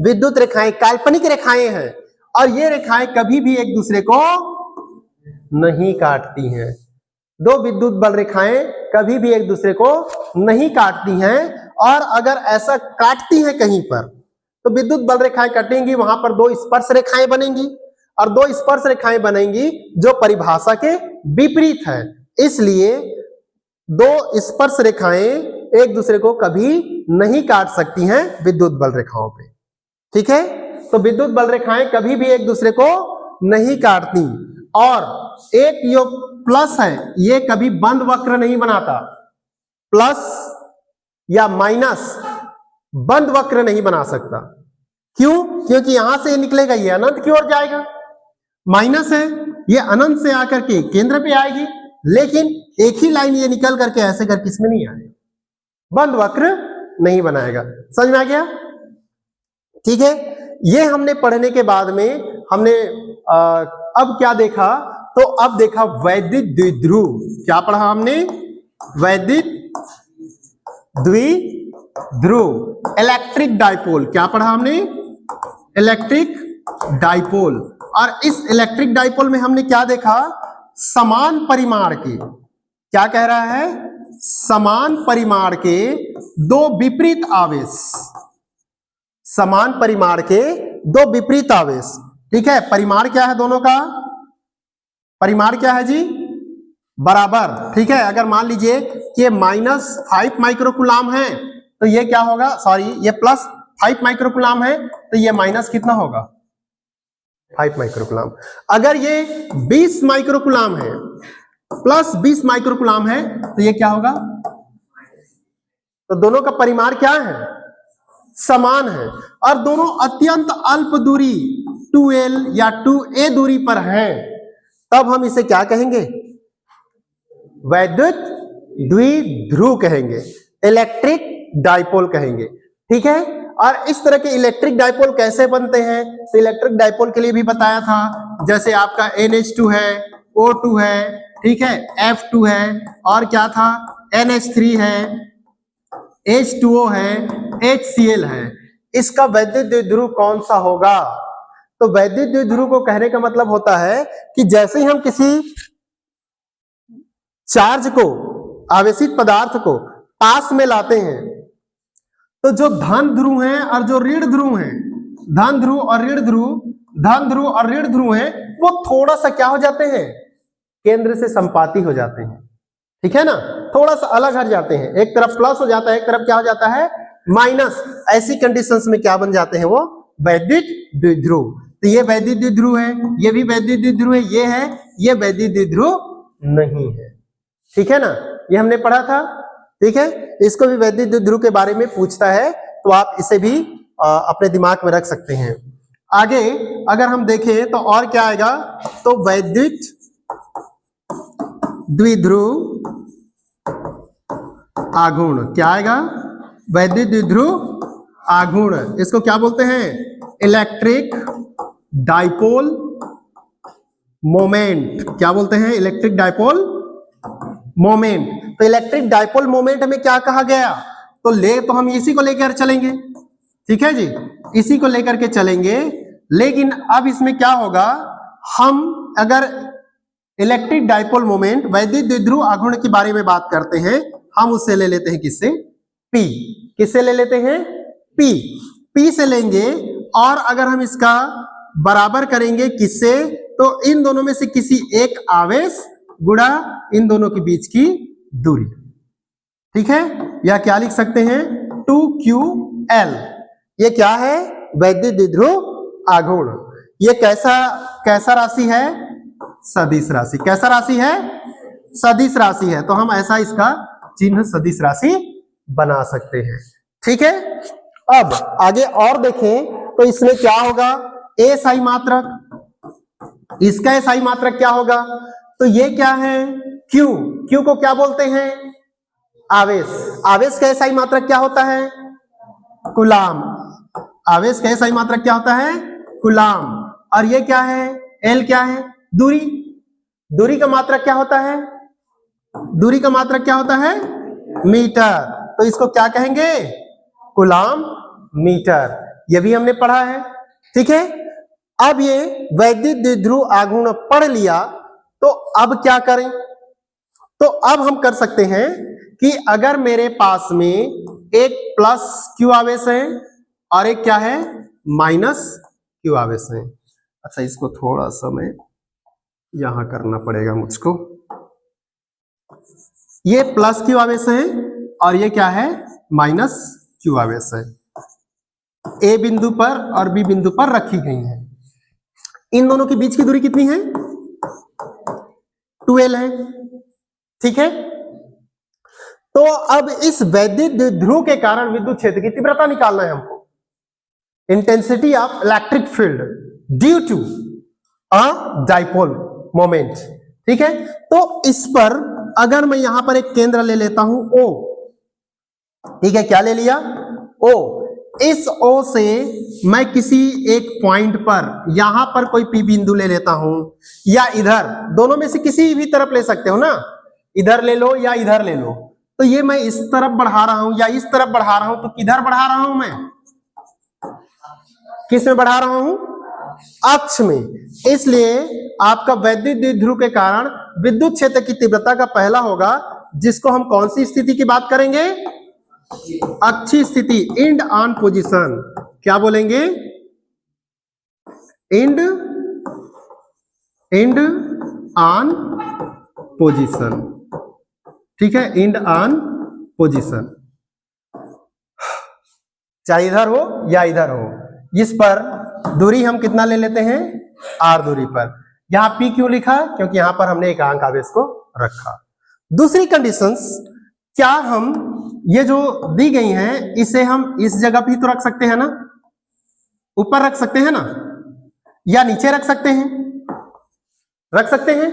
विद्युत रेखाएं, काल्पनिक रेखाएं हैं। और ये रेखाएं कभी भी एक दूसरे को नहीं काटती हैं। दो विद्युत बल रेखाएं कभी भी एक दूसरे को नहीं काटती हैं। और अगर ऐसा काटती हैं कहीं पर, तो विद्युत बल रेखाएं कटेंगी, वहां पर दो स्पर्श रेखाएं बनेंगी, और दो स्पर्श रेखाएं बनेंगी जो परिभाषा के विपरीत है। इसलिए दो स्पर्श रेखाएं एक दूसरे को कभी नहीं काट सकती हैं विद्युत बल रेखाओं पे। ठीक है, तो विद्युत बल रेखाएं कभी भी एक दूसरे को नहीं काटती। और एक जो प्लस है, ये कभी बंद वक्र नहीं बनाता। प्लस या माइनस बंद वक्र नहीं बना सकता। क्यों? क्योंकि यहां से निकलेगा, ये अनंत की ओर जाएगा। माइनस है, ये अनंत से आकर के केंद्र पे आएगी, लेकिन एक ही लाइन ये निकल करके ऐसे करके इसमें नहीं आएगा, बंद वक्र नहीं बनाएगा। समझ में आ गया? ठीक है, ये हमने पढ़ने के बाद में हमने अब क्या देखा? तो अब देखा वैद्युत द्विध्रुव। क्या पढ़ा हमने? वैद्युत द्विध्रुव, इलेक्ट्रिक डाइपोल। क्या पढ़ा हमने? Electric dipole. और इस इलेक्ट्रिक डाइपोल में हमने क्या देखा? समान परिमाण के, क्या कह रहा है? समान परिमाण के दो विपरीत आवेश, समान परिमाण के दो विपरीत आवेश। ठीक है, परिमाण क्या है दोनों का? परिमाण क्या है जी? बराबर। ठीक है, अगर मान लीजिए कि -5 माइक्रोकुलाम है, तो ये क्या होगा? सॉरी, ये +5 माइक्रोकुलाम है, तो ये माइनस कितना होगा? 5 माइक्रोकुलाम। अगर ये 20 माइक्रोकुलाम है, +20 माइक्रोकुलाम है, तो ये क्या होगा? तो दोनों का परिमाण क्या है? समान है। और दोनों अत्यंत अल्प दूरी 2l या 2a दूरी पर हैं, तब हम इसे क्या कहेंगे? वैद्युत द्विध्रुव कहेंगे, इलेक्ट्रिक डाइपोल कहेंगे। ठीक है, और इस तरह के इलेक्ट्रिक डाइपोल कैसे बनते हैं? तो इलेक्ट्रिक डाइपोल के लिए भी बताया था, जैसे आपका NH2 है, O2 है, ठीक है, F2 है, और क्या था? NH3 है, H2O है, HCl है। इसका वैद्युत द्विध्रुव कौन सा होगा? तो वैद्युत द्विध्रुव को कहने का मतलब होता है कि जैसे ही हम किसी चार्ज को, आवेशित पदार्थ को पास में लाते हैं, तो जो धन ध्रुव हैं और जो ऋण ध्रुव हैं, धन ध्रुव और ऋण ध्रुव, धन ध्रुव और ऋण ध्रुव हैं, वो थोड़ा सा क्या हो जाते हैं? केंद्र से संपाती हो जाते हैं। ठीक है ना, थोड़ा सा अलग हट जाते हैं, एक तरफ प्लस हो जाता है, एक तरफ क्या हो जाता है? माइनस। ऐसी कंडीशंस में क्या बन जाते हैं? वो वैद्युत द्विध्रुव। तो ये वैद्युत द्विध्रुव है, ये भी वैद्युत द्विध्रुव है, ये है, ये वैद्युत द्विध्रुव नहीं है। ठीक है ना, ये हमने पढ़ा था। ठीक है, इसको भी वैद्युत द्विध्रुव के बारे में पूछता है, तो आप इसे भी अपने दिमाग में रख सकते हैं। आगे अगर हम देखें तो और क्या आएगा? तो वैद्युत द्विध्रुव आघूर्ण। क्या आएगा? वैद्युत द्विध्रुव आघूर्ण। इसको क्या बोलते हैं? Electric dipole moment. क्या बोलते हैं? Electric dipole moment. तो इलेक्ट्रिक डाइपोल मोमेंट में क्या कहा गया? तो हम इसी को लेकर चलेंगे। ठीक है जी, इसी को लेकर के चलेंगे, लेकिन अब इसमें क्या होगा, हम अगर इलेक्ट्रिक डाइपोल मोमेंट वैद्युत द्विध्रुव आघूर्ण के बारे में बात करते हैं, हम उससे ले लेते हैं किससे, P। किससे ले लेते हैं, P से लेंगे। और अगर हम इसका बराबर करेंगे किससे, तो इन दोनों में से किसी एक आवेश गुणा इन दोनों के बीच की दूरी। ठीक है, या क्या लिख सकते हैं, 2QL। ये क्या है, वैद्युत द्विध्रुव आघूर्ण। ये कैसा राशि है, सदिश राशि। कैसा राशि है, सदिश राशि है। तो हम ऐसा इसका चिन्ह सदिश राशि बना सकते हैं। ठीक है, अब आगे और देखें तो इसमें क्या होगा, एसआई मात्रक। इसका एसआई मात्रक क्या होगा, तो ये क्या है, क्यू को क्या बोलते हैं, आवेश। आवेश का एसआई मात्रक क्या होता है, कूलाम। आवेश का एसआई मात्रक क्या होता है, कूलाम। और ये क्या है, एल क्या है, दूरी। दूरी का मात्रक क्या होता है, दूरी का मात्रक क्या होता है, मीटर। तो इसको क्या कहेंगे, कूलाम मीटर। ये भी हमने पढ़ा है। ठीक है, अब ये वैद्युत द्विध्रुव आघूर्ण पढ़ लिया, तो अब क्या करें, तो अब हम कर सकते हैं कि अगर मेरे पास में एक प्लस क्यू आवेश है और एक क्या है, माइनस क्यू आवेश है। अच्छा, इसको थोड़ा सा मैं यहां करना पड़ेगा मुझको। ये प्लस क्यू आवेश है और ये क्या है, माइनस क्यू आवेश है। ए बिंदु पर और बी बिंदु पर रखी गई है। इन दोनों के बीच की दूरी कितनी है, 2L है। ठीक है, तो अब इस वैद्युत द्विध्रुव के कारण विद्युत क्षेत्र की तीव्रता निकालना है हमको, intensity of electric field due to a dipole moment. ठीक है, तो इस पर अगर मैं यहां पर एक केंद्र ले लेता हूं O। ठीक है, क्या ले लिया, O। इस O से मैं किसी एक पॉइंट पर यहां पर कोई P बिंदु ले लेता हूं, या इधर, दोनों में से किसी भी तरफ ले सकते हो ना, इधर ले लो या इधर ले लो। तो ये मैं इस तरफ बढ़ा रहा हूं या इस तरफ बढ़ा रहा हूं, तो किधर बढ़ा रहा हूं मैं, किस में बढ़ा रहा हूं, अक्ष में। इसलिए आपका वैद्युत द्विध्रुव के कारण विद्युत क्षेत्र की तीव्रता का पहला होगा, जिसको हम कौन सी स्थिति की बात करेंगे, अक्षीय स्थिति, इंड ऑन पोजीशन। क्या बोलेंगे, इंड ऑन पोजीशन। ठीक है, इंड ऑन पोजीशन, चाहे इधर हो या इधर हो। इस पर दूरी हम कितना ले लेते हैं, आर दूरी पर। यहां पी क्यों लिखा, क्योंकि यहां पर हमने एकांक आवेश को रखा। दूसरी कंडीशंस, क्या हम ये जो दी गई हैं इसे हम इस जगह भी तो रख सकते हैं ना, ऊपर रख सकते हैं ना, या नीचे रख सकते हैं, रख सकते हैं।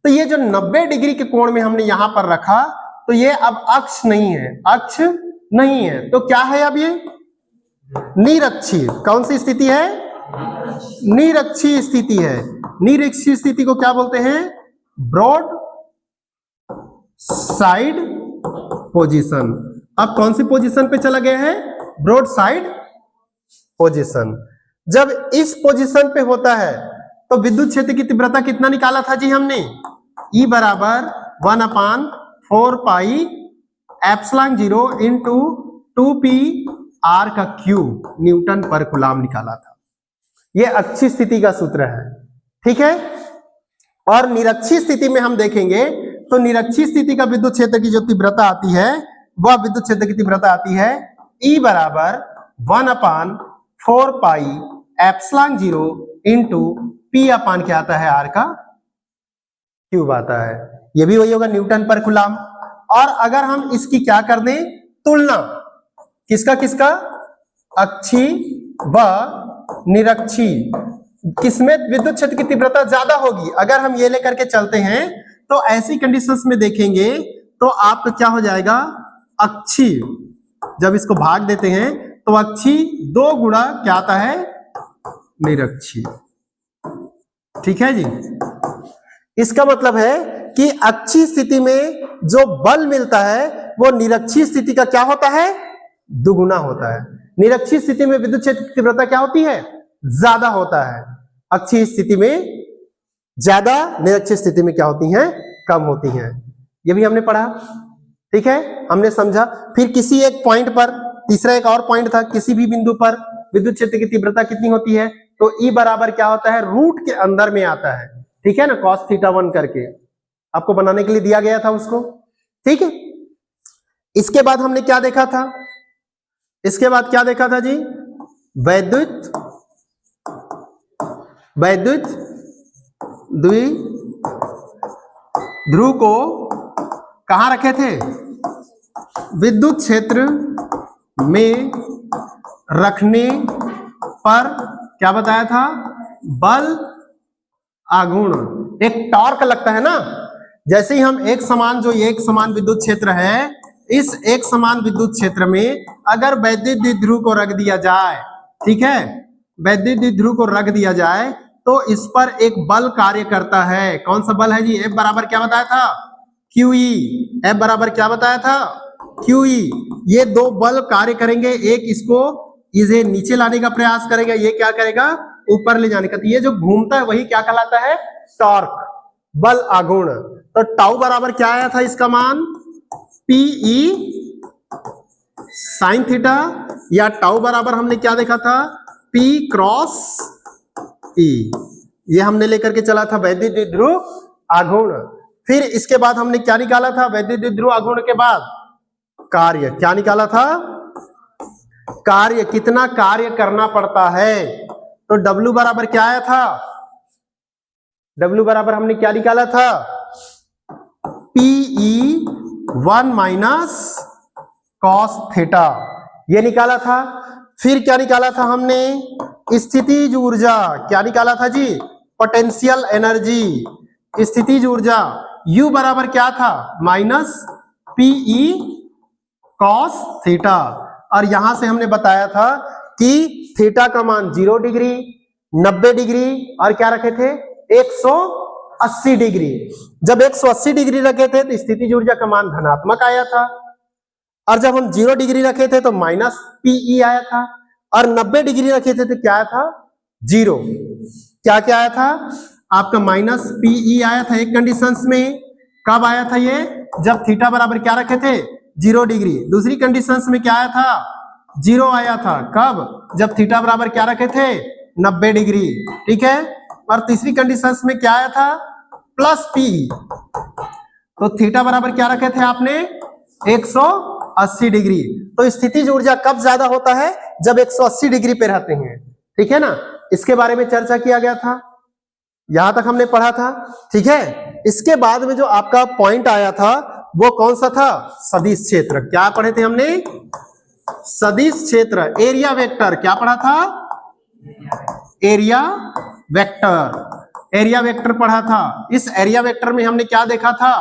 तो ये जो 90 डिग्री के कोण में हमने यहां पर रखा, तो ये अब अक्ष नहीं है, अक्ष नहीं है, तो क्या है अब ये, निरक्षीय। कौन सी स्थिति है, निरक्षीय स्थिति है। निरक्षीय स्थिति को क्या बोलते हैं, ब्रॉड साइड पोजीशन। अब कौन सी पोजीशन पे चला गया है, ब्रॉड साइड पोजीशन। जब इस पोजीशन पे होता है तो विद्युत क्षेत्र की तीव्रता कितना निकाला था जी हमने, E बराबर 1/4 pi epsilon 0 into 2p r का क्यूब न्यूटन पर कूलाम निकाला था। यह अक्षीय स्थिति का सूत्र है। ठीक है, और निरक्षीय स्थिति में हम देखेंगे तो निरक्षीय स्थिति का विद्युत क्षेत्र की जो तीव्रता आती है, वह विद्युत क्षेत्र की तीव्रता आती है E बराबर 1/4 पाई एप्सिलॉन 0 इंटू p अपान क्या आता है, r का क्यूब आता है। यह भी वही होगा, न्यूटन पर कूलाम। और अगर हम इसकी क्या कर दें, तुलना, किसका किसका, अक्षीय व निरक्षीय, किसमें विद्युत क्षेत्र की तीव्रता ज्यादा होगी। अगर हम ये लेकर के चलते हैं तो ऐसी कंडीशंस में देखेंगे तो आपका क्या हो जाएगा, अक्षीय। जब इसको भाग देते हैं तो अक्षीय 2 गुणा क्या आता है, निरक्षीय। ठीक है जी, इसका मतलब है कि अक्षीय स्थिति में जो बल मिलता है वो निरक्षीय स्थिति का क्या होता है, दुगुना होता है। निरक्षीय स्थिति में विद्युत क्षेत्र की तीव्रता क्या होती है, ज्यादा होता है, अच्छी स्थिति में ज्यादा, निरक्षीय स्थिति में क्या होती हैं, कम होती हैं। ये भी हमने पढ़ा, ठीक है, हमने समझा। फिर किसी एक पॉइंट पर, तीसरा एक और पॉइंट था, किसी भी बिंदु पर विद्युत क्षेत्र की तीव्रता कितनी होती है, तो E बराबर क्या होता है, रूट के अंदर में आता है, ठीक है ना, cos θ1 करके आपको बनाने के लिए दिया गया था उसको, ठीक है। इसके बाद हमने क्या देखा था, इसके बाद क्या देखा था जी, वैद्युत द्विध्रुव को कहां रखे थे, विद्युत क्षेत्र में रखने पर क्या बताया था, बल आघूर्ण, एक टॉर्क लगता है ना। जैसे ही हम एक समान विद्युत क्षेत्र है, इस एक समान विद्युत क्षेत्र में अगर वैद्युत द्विध्रुव को रख दिया जाए, ठीक है, वैद्युत द्विध्रुव को रख दिया जाए तो इस पर एक बल कार्य करता है। कौन सा बल है जी, F बराबर क्या बताया था, QE। F बराबर क्या बताया था, QE। ये दो बल कार्य करेंगे, एक इसको इसे नीचे लाने का प्रयास करेगा, ये क्या करेगा, ऊपर ले जाने का। तो ये जो घूमता है वही क्या कहलाता है, टॉर्क, बल आघूर्ण। तो टाउ बराबर क्या आया था इसका मान, PE साइन थीटा, या टाउ बराबर हमने क्या देखा था, P क्रॉस E। ये हमने लेकर के चला था वैद्युत द्विध्रुव आघूर्ण। फिर इसके बाद हमने क्या निकाला था, वैद्युत द्विध्रुव आघूर्ण के बाद कार्य क्या निकाला था, कार्य, कितना कार्य करना पड़ता है। तो W बराबर क्या आया था, W बराबर हमने क्या निकाला था, PE1 माइनस cos थीटा, ये निकाला था। फिर क्या निकाला था हमने, स्थितिज ऊर्जा, क्या निकाला था जी, पोटेंशियल एनर्जी, स्थितिज ऊर्जा। U बराबर क्या था, माइनस PE cos थीटा। और यहां से हमने बताया था कि थीटा का मान 0 डिग्री, 90 डिग्री और क्या रखे थे, 180 डिग्री। जब 180 डिग्री रखे थे तो स्थितिज ऊर्जा का मान धनात्मक आया था, और जब हम 0 डिग्री रखे थे तो माइनस PE आया था, और 90 डिग्री रखे थे तो क्या आया था, 0। क्या क्या आया था आपका, माइनस PE आया था एक कंडीशंस में। कब आया था ये, जब थीटा बराबर क्या रखे थे, 0 डिग्री। दूसरी कंडीशंस में क्या आया था, 0 आया था। कब, जब थीटा बराबर क्या रखे थे, 90 डिग्री, ठीक है। और तीसरी कंडीशंस में क्या आया था, प्लस PE। तो थीटा बराबर क्या रखे थे आपने, 180 डिग्री। तो स्थितिज ऊर्जा कब ज्यादा होता है, जब 180 डिग्री पे रहते हैं, ठीक है ना। इसके बारे में चर्चा किया गया था, यहां तक हमने पढ़ा था, ठीक है। इसके बाद में जो आपका पॉइंट आया था वो कौन सा था, सदिश क्षेत्र। क्या पढ़े थे हमने, सदिश क्षेत्र, एरिया वेक्टर। क्या पढ़ा था, एरिया वेक्टर, एरिया वेक्टर पढ़ा था। इस एरिया वेक्टर में हमने क्या देखा था,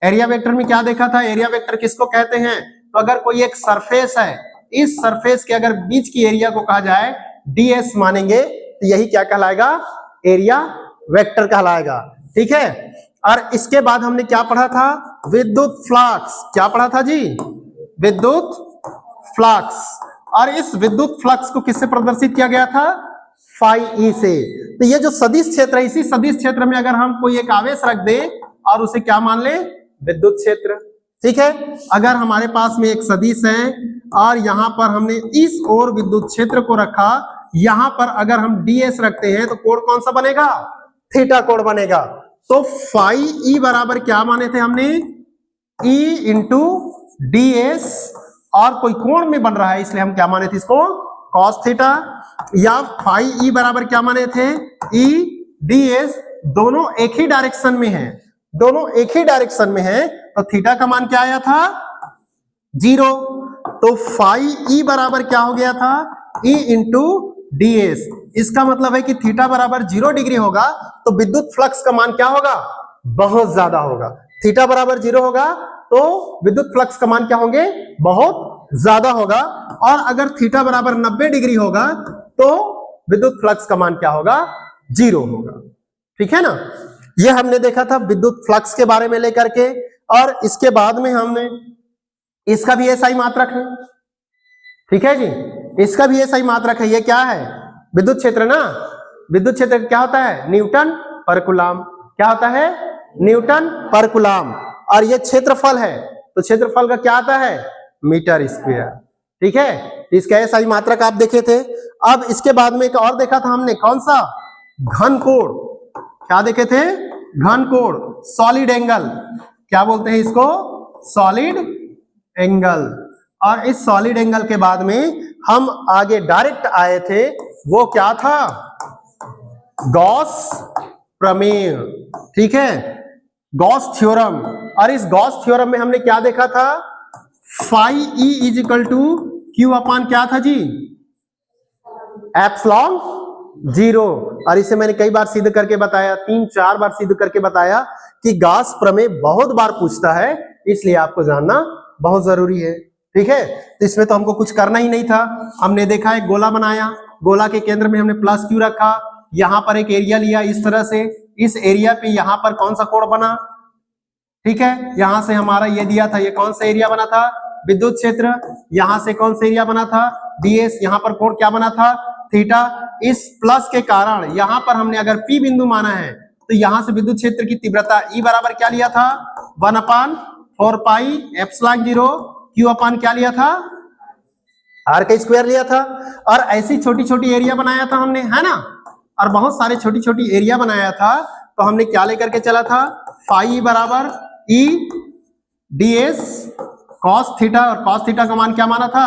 एरिया वेक्टर में क्या देखा था, एरिया वेक्टर किसको कहते हैं, तो अगर कोई एक सरफेस है, इस सरफेस के अगर बीच की एरिया को कहा जाए ds मानेंगे, तो यही क्या कहलाएगा, एरिया वेक्टर कहलाएगा, ठीक है। और इसके बाद हमने क्या पढ़ा था, विद्युत फ्लक्स। क्या पढ़ा था जी, विद्युत फ्लक्स। और इस विद्युत फ्लक्स को किससे प्रदर्शित किया गया था, फाई ई से। तो ये जो सदिश क्षेत्र है, इसी सदिश क्षेत्र में अगर हम कोई एक आवेश रख दें और उसे क्या मान ले, विद्युत क्षेत्र, ठीक है। अगर हमारे पास में एक सदिश है और यहां पर हमने इस ओर विद्युत क्षेत्र को रखा, यहां पर अगर हम ds रखते हैं तो कोण कौन सा बनेगा, थीटा कोण बनेगा। तो फाई ई बराबर क्या माने थे हमने, E इंटू ds, और कोई कोण में बन रहा है इसलिए हम क्या माने थे इसको, cos थीटा। या फाई ई बराबर क्या माने थे, E ds, दोनों एक ही डायरेक्शन में है, दोनों एक ही डायरेक्शन में है, तो थीटा का मान क्या आया था, 0। तो फाई ई बराबर क्या हो गया था, E इंटू ds। इसका मतलब है कि थीटा बराबर 0 डिग्री होगा तो विद्युत फ्लक्स का मान क्या होगा, बहुत ज्यादा होगा। थीटा बराबर 0 होगा तो विद्युत फ्लक्स का मान क्या होंगे, बहुत ज्यादा होगा। और अगर थीटा बराबर 90 डिग्री होगा तो विद्युत फ्लक्स का मान क्या होगा, 0 होगा, ठीक है ना। यह हमने देखा था विद्युत फ्लक्स के बारे में लेकर के। और इसके बाद में हमने इसका भी SI मात्रक है, ठीक है जी, इसका भी SI मात्रक है। ये क्या है, विद्युत क्षेत्र ना, विद्युत क्षेत्र क्या होता है? न्यूटन पर कूलम। क्या होता है? न्यूटन पर कूलम। और ये क्षेत्रफल है, तो क्षेत्रफल का क्या आता है? Metre square. ठीक है, इसका ये सारी मात्रक आप देखे थे। अब इसके बाद में एक और देखा था हमने, कौन सा? घन कोण। क्या देखे थे? घन कोण, सॉलिड एंगल। क्या बोलते हैं इसको? Solid angle. और इस सॉलिड एंगल के बाद में हम आगे डायरेक्ट आए थे, वो क्या था? गॉस प्रमेय। ठीक है, गॉस थ्योरम। और इस गॉस थ्योरम में हमने क्या देखा था? Phi e is equal to q upon क्या था जी? Epsilon zero. और इसे मैंने कई बार सिद्ध करके बताया, 3-4 बार सिद्ध करके बताया कि गॉस प्रमेय बहुत बार पूछता है, इसलिए आपको जानना बहुत जरूरी है। ठीक है, तो इसमें तो हमको कुछ करना ही नहीं था। हमने देखा एक गोला बनाया, गोला के केंद्र में हमने प्लस क्यू रखा, यहां पर एक एरिया लिया इस तरह से, इस एरिया पे यहां पर कौन सा कोण बना? ठीक है, यहां से हमारा ये दिया था, ये कौन सा एरिया बना था? विद्युत क्षेत्र। यहां से कौन सा एरिया बना था? डीएस। यहां पर कोण क्या बना था? थीटा। इस प्लस के कारण यहां पर हमने अगर पी बिंदु माना है, तो यहां से विद्युत क्षेत्र की तीव्रता ई बराबर क्या लिया था? 1/4 pi epsilon zero Q upon क्या लिया था? आर का स्क्वायर लिया था। और ऐसी छोटी छोटी एरिया बनाया था हमने, है ना, और बहुत सारे छोटी छोटी एरिया बनाया था, तो हमने क्या लेकर के चला था? फाई बराबर ई डीएस कॉस थीटा, और कॉस थीटा का मान क्या माना था?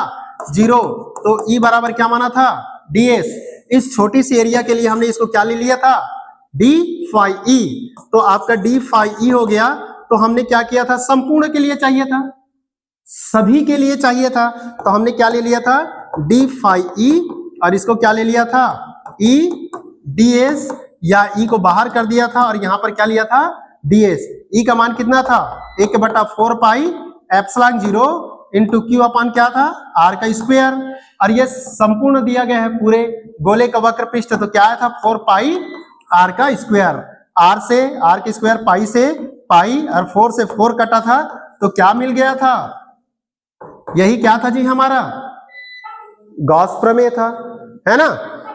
0। तो ई बराबर क्या माना था? डीएस। इस छोटी सी एरिया के लिए हमने इसको क्या ले लिया था? D phi E. तो आपका डी फाई ई हो गया। तो हमने क्या किया था? संपूर्ण के लिए चाहिए था, सभी के लिए चाहिए था, तो हमने क्या ले लिया था? D phi E. और इसको क्या ले लिया था? ई डीएस, या ई को बाहर कर दिया था और यहां पर क्या लिया था? डीएस। ई का मान कितना था? 1/4 pi epsilon zero into q upon क्या था? आर का स्क्वायर। और ये संपूर्ण दिया गया है पूरे गोले का वक्र पृष्ठ, तो क्या आया था? 4 पाई आर का स्क्वायर। आर से आर के स्क्वायर, पाई से पाई, और 4 से 4 कटा था, तो क्या मिल गया था? यही क्या था जी हमारा? गॉस प्रमेय था, है ना।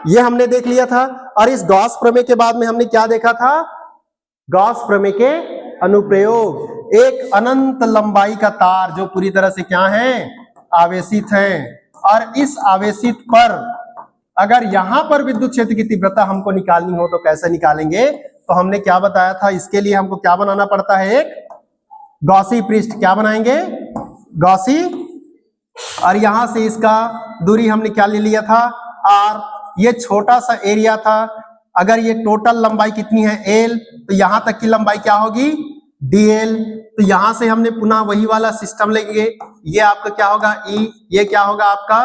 ये हमने देख लिया था। और इस गॉस प्रमेय के बाद में हमने क्या देखा था? गॉस प्रमेय के अनुप्रयोग। एक अनंत लंबाई का तार जो पूरी तरह से क्या है? आवेशित है। और इस आवेशित पर अगर यहां पर विद्युत क्षेत्र की तीव्रता हमको निकालनी हो, तो कैसे निकालेंगे? तो हमने क्या बताया था? इसके लिए हमको क्या बनाना पड़ता है? एक गॉसी पृष्ठ। क्या बनाएंगे? गॉसी। और यहां से इसका दूरी हमने क्या ले लिया था? आर। ये छोटा सा एरिया था। अगर ये टोटल लंबाई कितनी है? एल, तो यहां तक की लंबाई क्या होगी? डीएल। तो यहां से हमने पुनः वही वाला सिस्टम लेंगे। ये आपका क्या होगा? ई। ये क्या होगा आपका?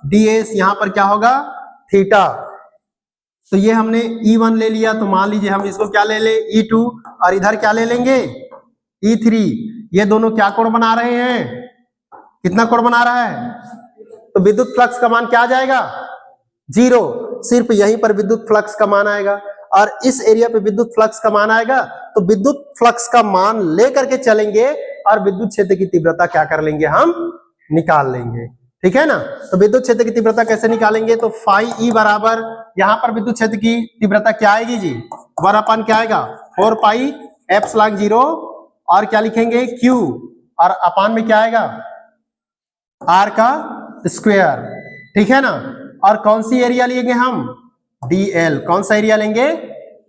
डीएस। यहां पर क्या होगा? थीटा। तो ये हमने E1 ले लिया, तो मान लीजिए हम इसको क्या ले ले? E2। और इधर क्या ले लेंगे? E3। ये दोनों क्या कोण बना रहे हैं? कितना कोण बना रहा है? तो विद्युत फ्लक्स का मान क्या आ जाएगा? 0। सिर्फ यहीं पर विद्युत फ्लक्स का मान आएगा, और इस एरिया पे विद्युत फ्लक्स का मान आएगा। तो विद्युत फ्लक्स का मान लेकर के चलेंगे, और विद्युत क्षेत्र की तीव्रता क्या कर लेंगे? हम निकाल लेंगे। ठीक है ना। तो विद्युत क्षेत्र की तीव्रता कैसे निकालेंगे? तो फाई ई बराबर, यहां पर विद्युत क्षेत्र की तीव्रता क्या आएगी जी? 1/, क्या आएगा? 4 पाई एप्सिलॉन जीरो, और क्या लिखेंगे? क्यू। और अपान में क्या आएगा? आर का स्क्वायर। ठीक है ना। और कौन सी एरिया लेंगे हम? डीएल। कौन सा एरिया लेंगे?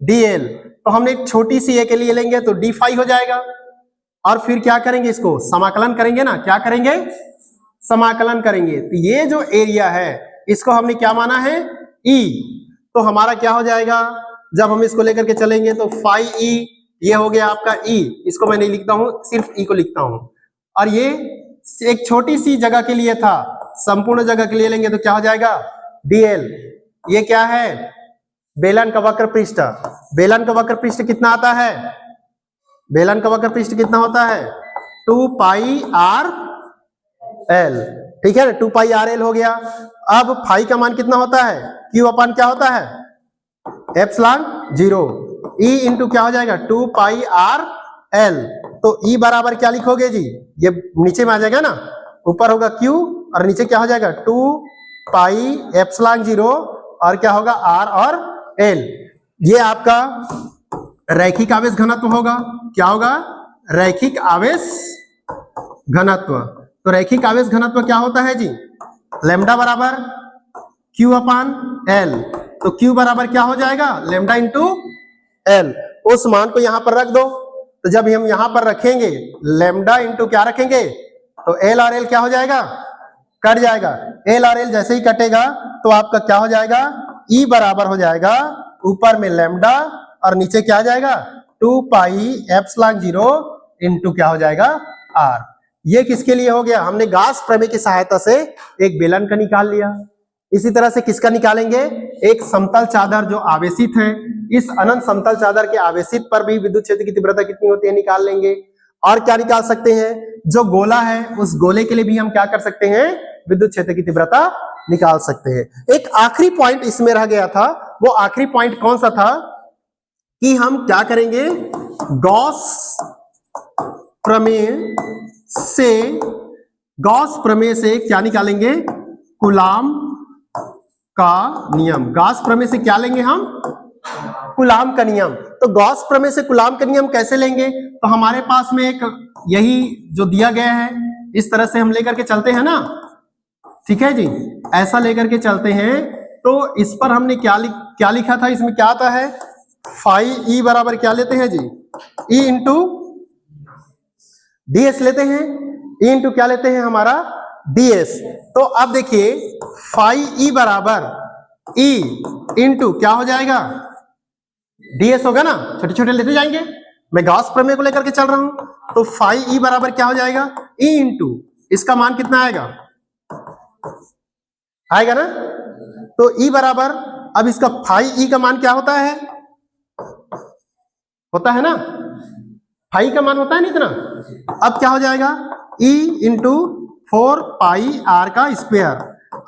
डीएल। तो हमने एक छोटी सी ए के लिए लेंगे, तो डी फाई हो जाएगा। और फिर क्या करेंगे? इसको समाकलन करेंगे ना। क्या करेंगे? समाकलन करेंगे। तो ये जो एरिया है, इसको हमने क्या माना है? ई। तो हमारा क्या हो जाएगा? जब हम इसको लेकर के चलेंगे, तो फाई ई, ये हो गया आपका ई। इसको मैं नहीं लिखता हूं, सिर्फ ई को लिखता हूं। और ये एक छोटी सी जगह के लिए था, संपूर्ण जगह के लिए लेंगे तो क्या हो जाएगा? डीएल। ये क्या है? बेलन का वक्र पृष्ठ। बेलन का वक्र पृष्ठ कितना आता है? बेलन का वक्र पृष्ठ कितना होता है? 2 पाई आर एल। ठीक है ना, 2 पाई आर एल हो गया। अब फाई का मान कितना होता है? क्यू अपान क्या होता है? Epsilon zero. ई इंटू क्या हो जाएगा? 2 पाई आर एल। तो ई बराबर क्या लिखोगे जी? ये नीचे में आ जाएगा ना, ऊपर होगा क्यू और नीचे क्या हो जाएगा? 2 पाई एप्सिलॉन जीरो और क्या होगा आर और एल। ये आपका रैखिक आवेश घनत्व होगा। क्या होगा? रैखिक आवेश घनत्व। तो रैखिक आवेश घनत्व क्या होता है जी? लैम्डा बराबर Q अपान L। तो Q बराबर क्या हो जाएगा? Lambda into L। उस मान को यहां पर रख दो। तो जब हम यहां पर रखेंगे लैम्डा इंटू क्या रखेंगे, तो L और L क्या हो जाएगा? कट जाएगा। L और L जैसे ही कटेगा तो आपका क्या हो जाएगा? E बराबर हो जाएगा ऊपर में लैम्डा और नीचे क्या आ जाएगा? 2 पाई एप्सिलॉन 0 इंटू क्या हो जाएगा? R। ये किसके लिए हो गया? हमने गाउस प्रमेय की सहायता से एक बेलन का निकाल लिया। इसी तरह से किसका निकालेंगे? एक समतल चादर जो आवेशित है, इस अनंत समतल चादर के आवेशित पर भी विद्युत क्षेत्र की तीव्रता कितनी होती है निकाल लेंगे। और क्या निकाल सकते हैं? जो गोला है उस गोले के लिए भी हम क्या कर सकते हैं? विद्युत क्षेत्र की तीव्रता निकाल सकते हैं। एक आखिरी पॉइंट इसमें रह गया था। वो आखिरी पॉइंट कौन सा था कि हम क्या करेंगे? गॉस प्रमेय से क्या निकालेंगे? कूलाम का नियम। गॉस प्रमेय से क्या लेंगे हम? कूलाम का नियम। तो गॉस प्रमेय से कूलाम का नियम कैसे लेंगे? तो हमारे पास में एक यही जो दिया गया है इस तरह से हम लेकर के चलते हैं ना, ठीक है जी, ऐसा लेकर के चलते हैं। तो इस पर हमने क्या लिखा था? इसमें क्या आता है? फाई ई बराबर क्या लेते हैं जी? ई इंटू ds लेते हैं। ई इंटू क्या लेते हैं? हमारा ds। तो अब देखिए फाई ई बराबर ई इंटू क्या हो जाएगा? ds होगा ना, छोटे छोटे लेते जाएंगे। मैं गॉस प्रमेय को लेकर के चल रहा हूं। तो फाई ई बराबर क्या हो जाएगा? ई इंटू इसका मान कितना आएगा? आएगा ना। तो ई बराबर, अब इसका फाई ई का मान क्या होता है? होता है ना, फाई का मान होता है ना इतना। अब क्या हो जाएगा? E इंटू 4 पाई आर का स्क्वायर।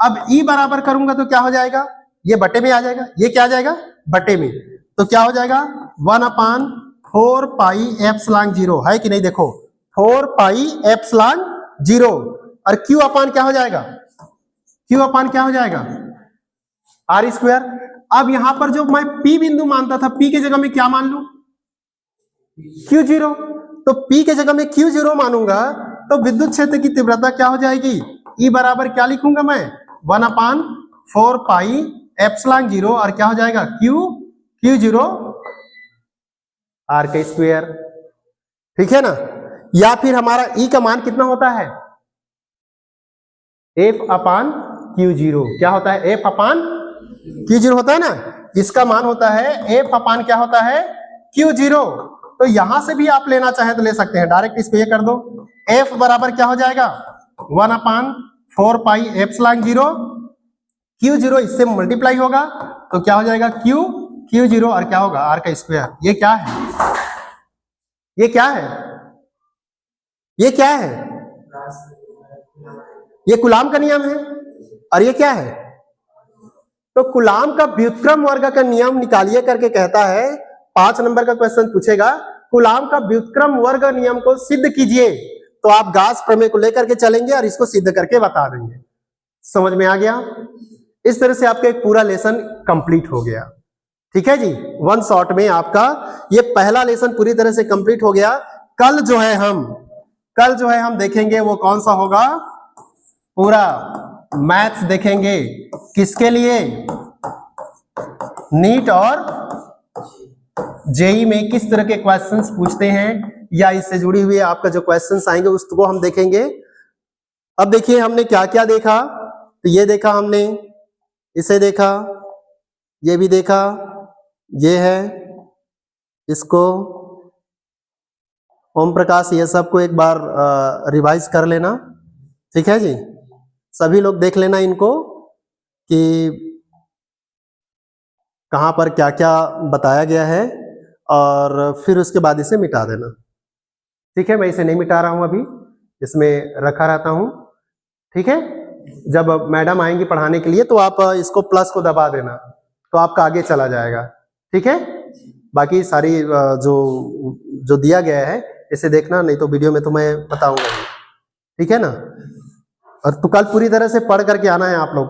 अब E बराबर करूंगा तो क्या हो जाएगा? ये बटे में आ जाएगा। ये क्या आ जाएगा? बटे में। तो क्या हो जाएगा? 1/4 पाई एप्सिलॉन 0 है कि नहीं? देखो 4 पाई एप्सिलॉन 0 और Q अपान क्या हो जाएगा? Q अपान क्या हो जाएगा? R square. अब यहां पर जो मैं P बिंदु मानता था, P की जगह में क्या मान लू? Q0। तो P के जगह में Q0 मानूंगा तो विद्युत क्षेत्र की तीव्रता क्या हो जाएगी? E बराबर क्या लिखूंगा मैं? 1/4 पाई एप्सिलॉन 0 और क्या हो जाएगा? Q0 R का स्क्वायर। ठीक है ना। या फिर हमारा E का मान कितना होता है? F/Q0। क्या होता है? F/Q0 होता है ना। इसका मान होता है F/ क्या होता है? Q0। तो यहां से भी आप लेना चाहे तो ले सकते हैं, डायरेक्ट इसको ये कर दो। F बराबर क्या हो जाएगा? 1/4 पाई एप्सिलॉन 0। Q0 इससे मल्टीप्लाई होगा तो क्या हो जाएगा? Q0 और क्या होगा? R का स्क्वायर। ये क्या है? ये क्या है? ये क्या है? ये कूलाम का नियम है। और ये क्या है? तो कूलाम का व्युत्क्रम वर्ग का नियम निकालिए करके कहता है। 5 नंबर का क्वेश्चन पूछेगा, कूलाम का व्युत्क्रम वर्ग नियम को सिद्ध कीजिए। तो आप गॉस प्रमेय को लेकर के चलेंगे और इसको सिद्ध करके बता देंगे। समझ में आ गया? इस तरह से आपका एक पूरा लेसन कंप्लीट हो गया। ठीक है जी, वन शॉट में आपका ये पहला लेसन पूरी तरह से कंप्लीट हो गया। कल जो है हम देखेंगे वो कौन सा होगा? पूरा मैथ्स देखेंगे। किसके लिए? नीट और जेई में किस तरह के क्वेश्चंस पूछते हैं या इससे जुड़ी हुई आपका जो क्वेश्चंस आएंगे उसको हम देखेंगे। अब देखिए हमने क्या क्या देखा। तो ये देखा हमने, इसे देखा, ये भी देखा, ये है, इसको ओम प्रकाश, ये सबको एक बार रिवाइज कर लेना। ठीक है जी, सभी लोग देख लेना इनको कि कहाँ पर क्या क्या बताया गया है और फिर उसके बाद इसे मिटा देना। ठीक है, मैं इसे नहीं मिटा रहा हूं, अभी इसमें रखा रहता हूं। ठीक है, जब मैडम आएंगी पढ़ाने के लिए तो आप इसको प्लस को दबा देना तो आपका आगे चला जाएगा। ठीक है, बाकी सारी जो दिया गया है इसे देखना, नहीं तो वीडियो में तो मैं बताऊंगा। ठीक है ना। और तो कल पूरी तरह से पढ़ करके आना है आप लोग।